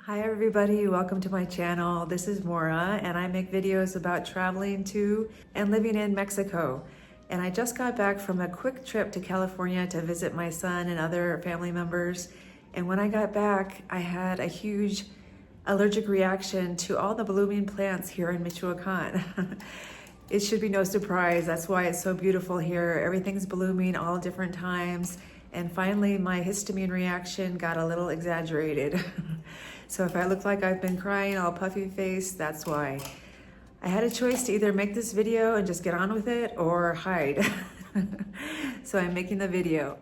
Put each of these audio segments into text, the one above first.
Hi everybody, welcome to my channel. This is Mora and I make videos about traveling to and living in Mexico. And I just got back from a quick trip to California to visit my son and other family members. And when I got back, I had a huge allergic reaction to all the blooming plants here in 𝐕𝐢𝐭. It should be no surprise. That's why it's so beautiful here. Everything's blooming all different times. And finally, my histamine reaction got a little exaggerated. So if I look like I've been crying all puffy faced, that's why. I had a choice to either make this video and just get on with it or hide. So I'm making the video.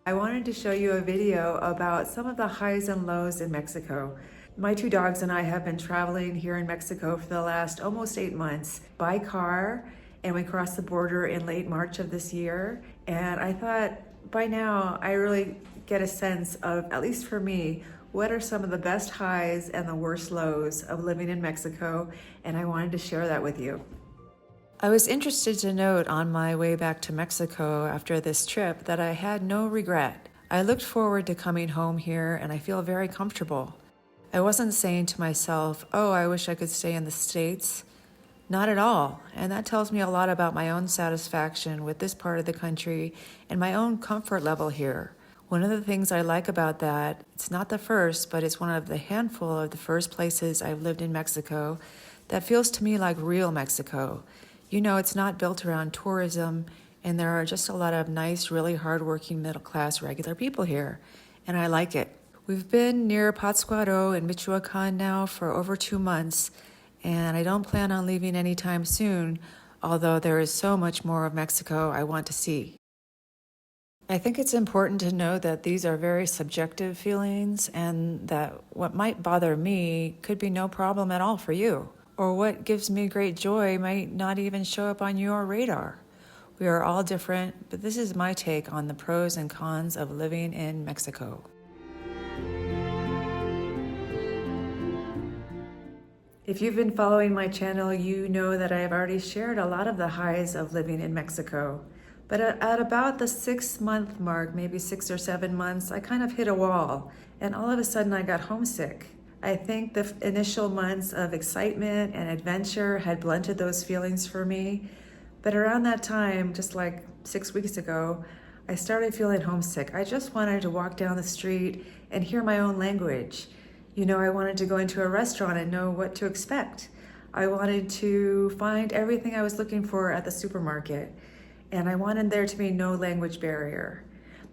I wanted to show you a video about some of the highs and lows in Mexico. My two dogs and I have been traveling here in Mexico for the last almost 8 months by car, and we crossed the border in late March of this year. And I thought by now I really get a sense of, at least for me, what are some of the best highs and the worst lows of living in Mexico, and I wanted to share that with you. I was interested to note on my way back to Mexico after this trip that I had no regret. I looked forward to coming home here and I feel very comfortable. I wasn't saying to myself, oh, I wish I could stay in the States. Not at all, and that tells me a lot about my own satisfaction with this part of the country and my own comfort level here. One of the things I like about that, it's not the first, but it's one of the handful of the first places I've lived in Mexico that feels to me like real Mexico. You know, it's not built around tourism, and there are just a lot of nice, really hardworking, middle-class, regular people here, and I like it. We've been near Pátzcuaro in 𝐕𝐢𝐭 now for over 2 months, and I don't plan on leaving anytime soon, although there is so much more of Mexico I want to see. I think it's important to know that these are very subjective feelings and that what might bother me could be no problem at all for you, or what gives me great joy might not even show up on your radar. We are all different, but this is my take on the pros and cons of living in Mexico. If you've been following my channel, you know that I have already shared a lot of the highs of living in Mexico. But at about the 6-month mark, maybe 6 or 7 months, I kind of hit a wall, and all of a sudden I got homesick. I think the initial months of excitement and adventure had blunted those feelings for me. But around that time, just like 6 weeks ago, I started feeling homesick. I just wanted to walk down the street and hear my own language. You know, I wanted to go into a restaurant and know what to expect. I wanted to find everything I was looking for at the supermarket, and I wanted there to be no language barrier.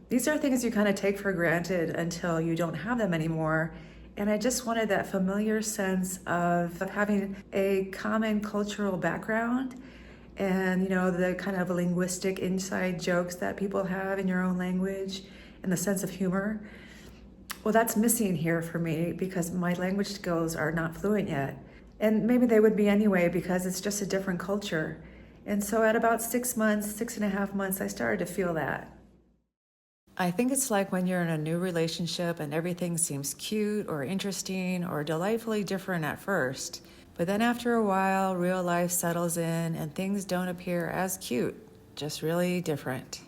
These are things you kind of take for granted until you don't have them anymore, and I just wanted that familiar sense of having a common cultural background and, you know, the kind of linguistic inside jokes that people have in your own language and the sense of humor. Well, that's missing here for me because my language skills are not fluent yet. And maybe they would be anyway because it's just a different culture. And so at about 6 months, 6.5 months, I started to feel that. I think it's like when you're in a new relationship and everything seems cute or interesting or delightfully different at first. But then after a while, real life settles in and things don't appear as cute, just really different.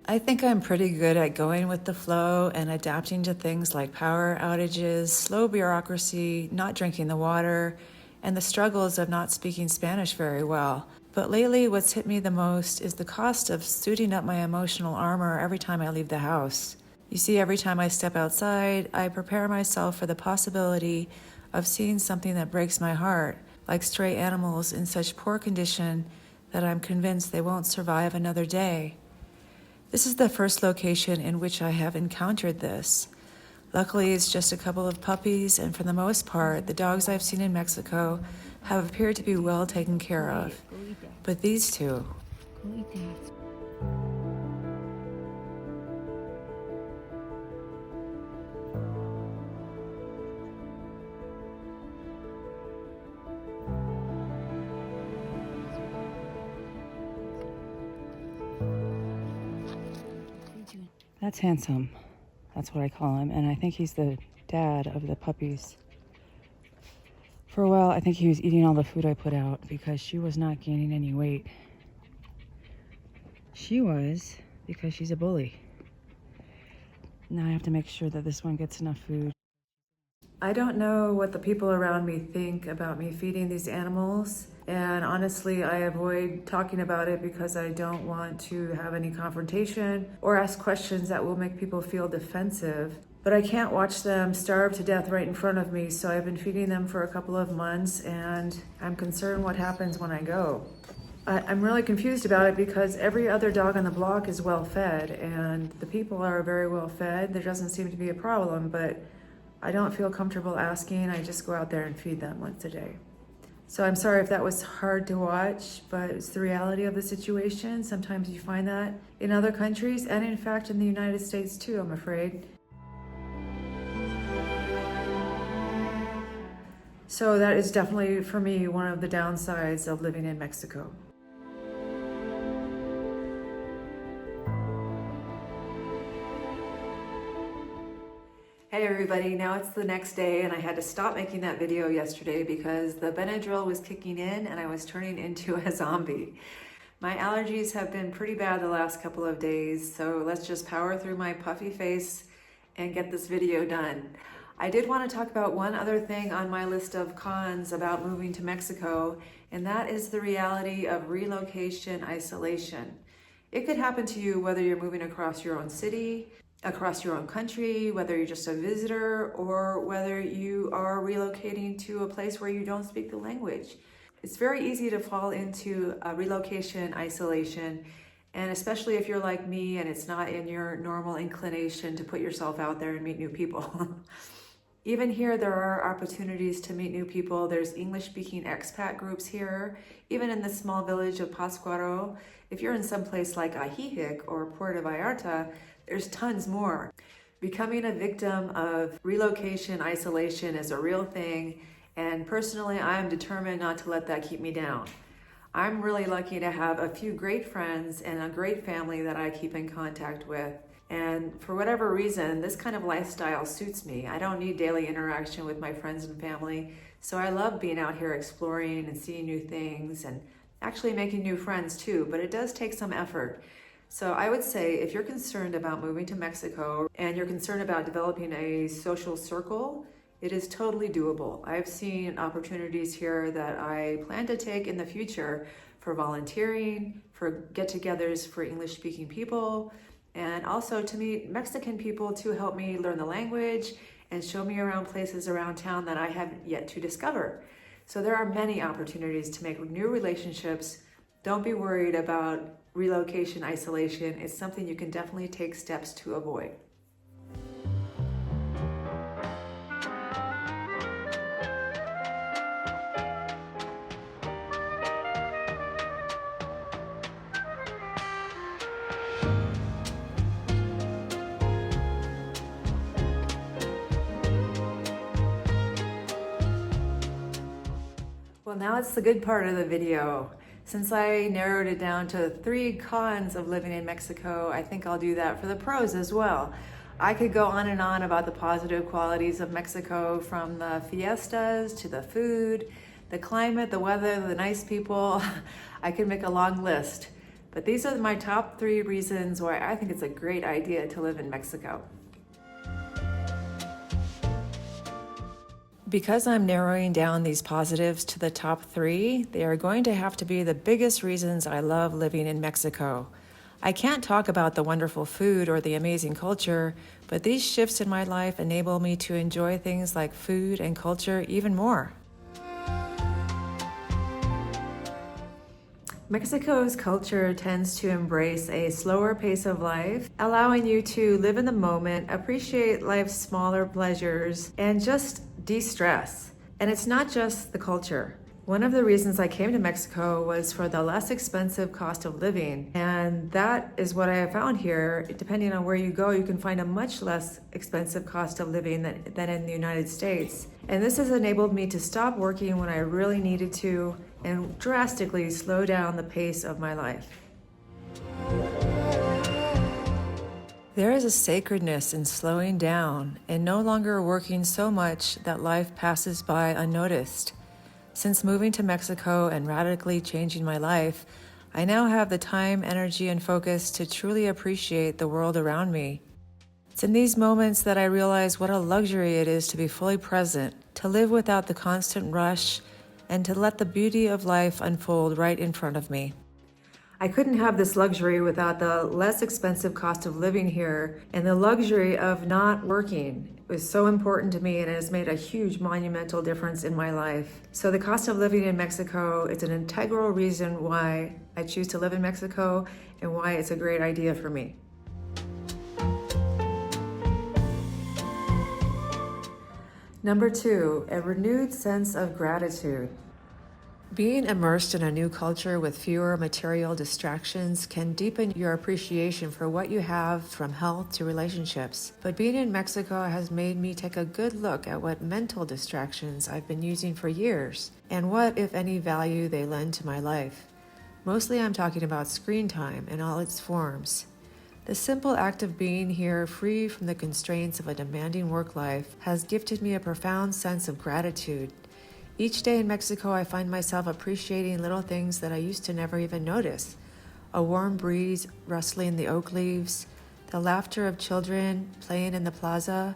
I think I'm pretty good at going with the flow and adapting to things like power outages, slow bureaucracy, not drinking the water, and the struggles of not speaking Spanish very well. But lately, what's hit me the most is the cost of suiting up my emotional armor every time I leave the house. You see, every time I step outside, I prepare myself for the possibility of seeing something that breaks my heart, like stray animals in such poor condition that I'm convinced they won't survive another day. This is the first location in which I have encountered this. Luckily, it's just a couple of puppies, and for the most part, the dogs I've seen in Mexico have appeared to be well taken care of. But these two. That's Handsome. That's what I call him. And I think he's the dad of the puppies. For a while, I think he was eating all the food I put out because she was not gaining any weight. She was, because she's a bully. Now I have to make sure that this one gets enough food. I don't know what the people around me think about me feeding these animals, and honestly, I avoid talking about it because I don't want to have any confrontation or ask questions that will make people feel defensive. But I can't watch them starve to death right in front of me, so I've been feeding them for a couple of months, and I'm concerned what happens when I go. I'm really confused about it because every other dog on the block is well fed, and the people are very well fed. There doesn't seem to be a problem, but I don't feel comfortable asking. I just go out there and feed them once a day. So I'm sorry if that was hard to watch, but it's the reality of the situation. Sometimes you find that in other countries, and in fact in the United States too, I'm afraid. So that is definitely, for me, one of the downsides of living in Mexico. Hey everybody, now it's the next day and I had to stop making that video yesterday because the Benadryl was kicking in and I was turning into a zombie. My allergies have been pretty bad the last couple of days, so let's just power through my puffy face and get this video done. I did want to talk about one other thing on my list of cons about moving to Mexico, and that is the reality of relocation isolation. It could happen to you whether you're moving across your own city, across your own country, whether you're just a visitor, or whether you are relocating to a place where you don't speak the language. It's very easy to fall into a relocation isolation, and especially if you're like me and it's not in your normal inclination to put yourself out there and meet new people. Even here, there are opportunities to meet new people. There's English-speaking expat groups here, even in the small village of Pátzcuaro. If you're in some place like 𝐤𝐤𝐭 or Puerto Vallarta, there's tons more. Becoming a victim of relocation isolation is a real thing, and personally, I am determined not to let that keep me down. I'm really lucky to have a few great friends and a great family that I keep in contact with. And for whatever reason, this kind of lifestyle suits me. I don't need daily interaction with my friends and family, so I love being out here exploring and seeing new things and actually making new friends too, but it does take some effort. So I would say if you're concerned about moving to Mexico and you're concerned about developing a social circle, it is totally doable. I've seen opportunities here that I plan to take in the future for volunteering, for get-togethers for English-speaking people, and also to meet Mexican people to help me learn the language and show me around places around town that I have yet to discover. So there are many opportunities to make new relationships. Don't be worried about relocation isolation. It's something you can definitely take steps to avoid. Well, now it's the good part of the video. Since I narrowed it down to 3 cons of living in Mexico, I think I'll do that for the pros as well. I could go on and on about the positive qualities of Mexico, from the fiestas to the food, the climate, the weather, the nice people. I could make a long list, but these are my top 3 reasons why I think it's a great idea to live in Mexico. Because I'm narrowing down these positives to the top 3, they are going to have to be the biggest reasons I love living in Mexico. I can't talk about the wonderful food or the amazing culture, but these shifts in my life enable me to enjoy things like food and culture even more. Mexico's culture tends to embrace a slower pace of life, allowing you to live in the moment, appreciate life's smaller pleasures, and just de-stress. And it's not just the culture. One of the reasons I came to Mexico was for the less expensive cost of living. And that is what I have found here. Depending on where you go, you can find a much less expensive cost of living than in the United States. And this has enabled me to stop working when I really needed to and drastically slow down the pace of my life. There is a sacredness in slowing down and no longer working so much that life passes by unnoticed. Since moving to Mexico and radically changing my life, I now have the time, energy, and focus to truly appreciate the world around me. It's in these moments that I realize what a luxury it is to be fully present, to live without the constant rush, and to let the beauty of life unfold right in front of me. I couldn't have this luxury without the less expensive cost of living here and the luxury of not working. It was so important to me and it has made a huge monumental difference in my life. So the cost of living in Mexico is an integral reason why I choose to live in Mexico and why it's a great idea for me. Number 2, a renewed sense of gratitude. Being immersed in a new culture with fewer material distractions can deepen your appreciation for what you have, from health to relationships. But being in Mexico has made me take a good look at what mental distractions I've been using for years and what, if any, value they lend to my life. Mostly I'm talking about screen time in all its forms. The simple act of being here, free from the constraints of a demanding work life, has gifted me a profound sense of gratitude. Each day in Mexico, I find myself appreciating little things that I used to never even notice. A warm breeze rustling the oak leaves, the laughter of children playing in the plaza,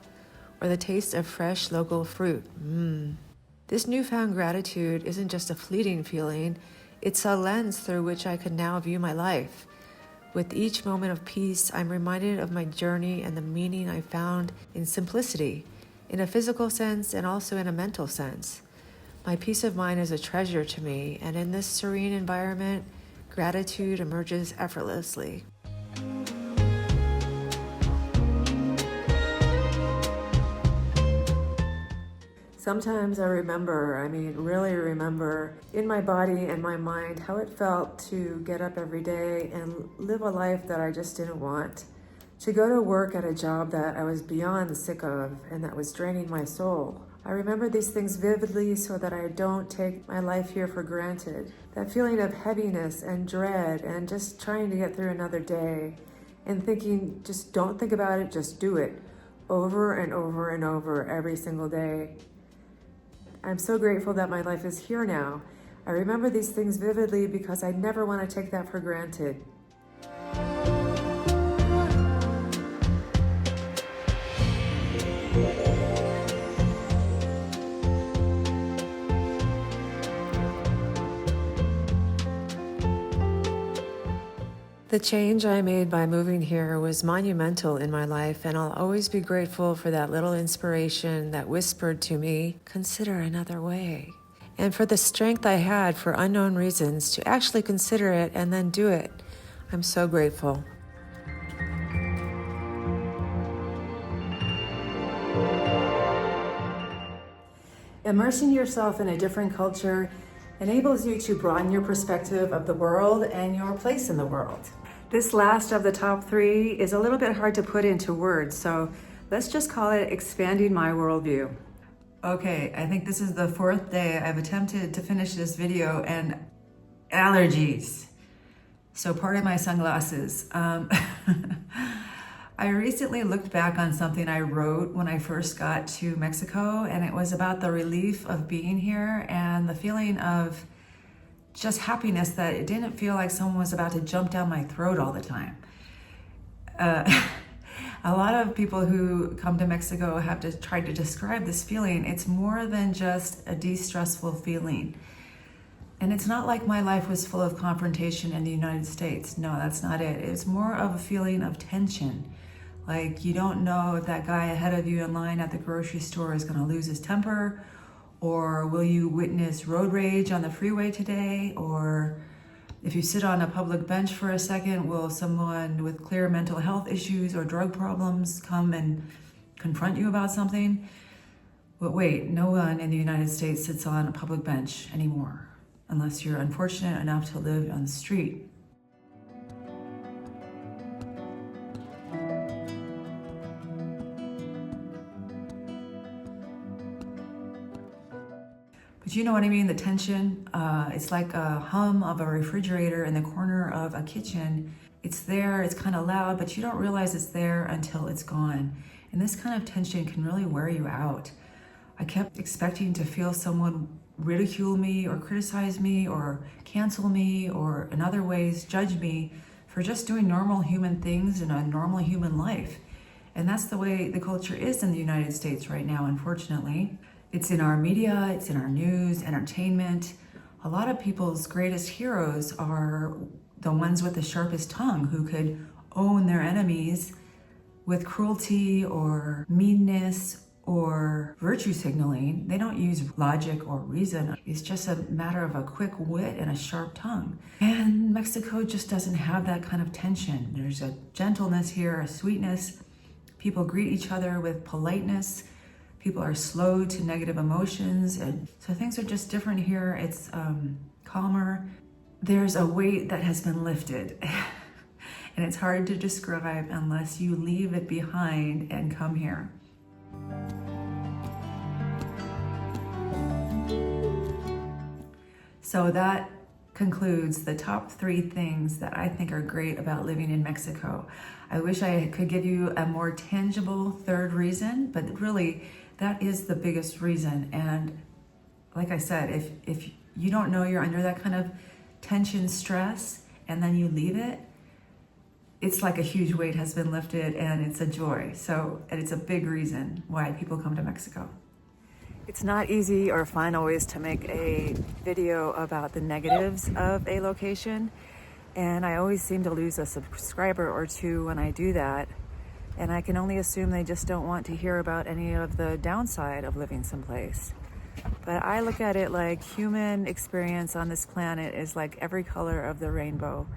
or the taste of fresh local fruit. This newfound gratitude isn't just a fleeting feeling, it's a lens through which I can now view my life. With each moment of peace, I'm reminded of my journey and the meaning I found in simplicity, in a physical sense and also in a mental sense. My peace of mind is a treasure to me, and in this serene environment, gratitude emerges effortlessly. Sometimes I really remember in my body and my mind how it felt to get up every day and live a life that I just didn't want. To go to work at a job that I was beyond sick of and that was draining my soul. I remember these things vividly so that I don't take my life here for granted. That feeling of heaviness and dread and just trying to get through another day and thinking, just don't think about it, just do it over and over and over every single day. I'm so grateful that my life is here now. I remember these things vividly because I never want to take that for granted. The change I made by moving here was monumental in my life, and I'll always be grateful for that little inspiration that whispered to me, consider another way. And for the strength I had, for unknown reasons, to actually consider it and then do it. I'm so grateful. Immersing yourself in a different culture enables you to broaden your perspective of the world and your place in the world. This last of the top 3 is a little bit hard to put into words, so let's just call it expanding my worldview. Okay, I think this is the 4th day I've attempted to finish this video, and allergies. So pardon my sunglasses. I recently looked back on something I wrote when I first got to Mexico, and it was about the relief of being here and the feeling of just happiness that it didn't feel like someone was about to jump down my throat all the time. A lot of people who come to Mexico have tried to describe this feeling. It's more than just a de-stressful feeling. And it's not like my life was full of confrontation in the United States. No, that's not it. It's more of a feeling of tension. Like you don't know if that guy ahead of you in line at the grocery store is going to lose his temper, or will you witness road rage on the freeway today? Or if you sit on a public bench for a second, will someone with clear mental health issues or drug problems come and confront you about something? But wait, no one in the United States sits on a public bench anymore, unless you're unfortunate enough to live on the street. But you know what I mean, the tension, it's like a hum of a refrigerator in the corner of a kitchen. It's there, it's kind of loud, but you don't realize it's there until it's gone. And this kind of tension can really wear you out. I kept expecting to feel someone ridicule me or criticize me or cancel me or in other ways judge me for just doing normal human things in a normal human life. And that's the way the culture is in the United States right now, unfortunately. It's in our media, it's in our news, entertainment. A lot of people's greatest heroes are the ones with the sharpest tongue who could own their enemies with cruelty or meanness or virtue signaling. They don't use logic or reason. It's just a matter of a quick wit and a sharp tongue. And Mexico just doesn't have that kind of tension. There's a gentleness here, a sweetness. People greet each other with politeness. People are slow to negative emotions. And so things are just different here. It's calmer. There's a weight that has been lifted. And it's hard to describe unless you leave it behind and come here. So that concludes the top 3 things that I think are great about living in Mexico. I wish I could give you a more tangible third reason, but really that is the biggest reason. And like I said, if you don't know you're under that kind of tension, stress, and then you leave it, it's like a huge weight has been lifted and it's a joy. And it's a big reason why people come to Mexico. It's not easy or fun always to make a video about the negatives of a location. And I always seem to lose a subscriber or 2 when I do that. And I can only assume they just don't want to hear about any of the downside of living someplace. But I look at it like human experience on this planet is like every color of the rainbow.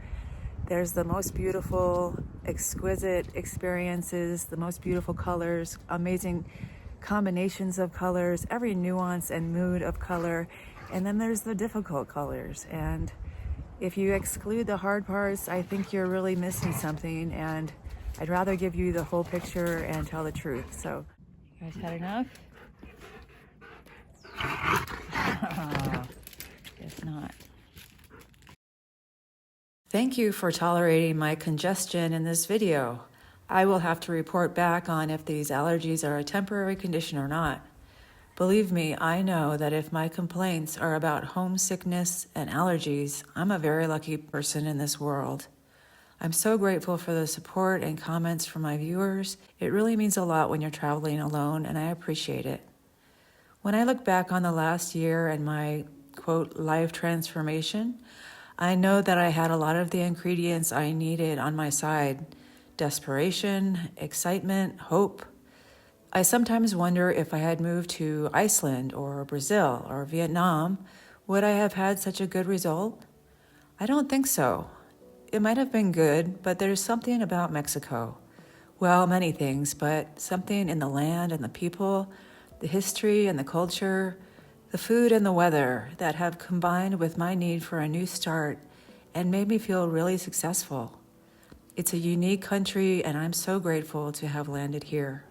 There's the most beautiful, exquisite experiences, the most beautiful colors, amazing combinations of colors, every nuance and mood of color. And then there's the difficult colors. And if you exclude the hard parts, I think you're really missing something. And I'd rather give you the whole picture and tell the truth. So, you guys had enough? Guess not. Thank you for tolerating my congestion in this video. I will have to report back on if these allergies are a temporary condition or not. Believe me, I know that if my complaints are about homesickness and allergies, I'm a very lucky person in this world. I'm so grateful for the support and comments from my viewers. It really means a lot when you're traveling alone, and I appreciate it. When I look back on the last year and my, quote, life transformation, I know that I had a lot of the ingredients I needed on my side: desperation, excitement, hope. I sometimes wonder if I had moved to Iceland or Brazil or Vietnam, would I have had such a good result? I don't think so. It might have been good, but there's something about Mexico. Well, many things, but something in the land and the people, the history and the culture, the food and the weather that have combined with my need for a new start and made me feel really successful. It's a unique country, and I'm so grateful to have landed here.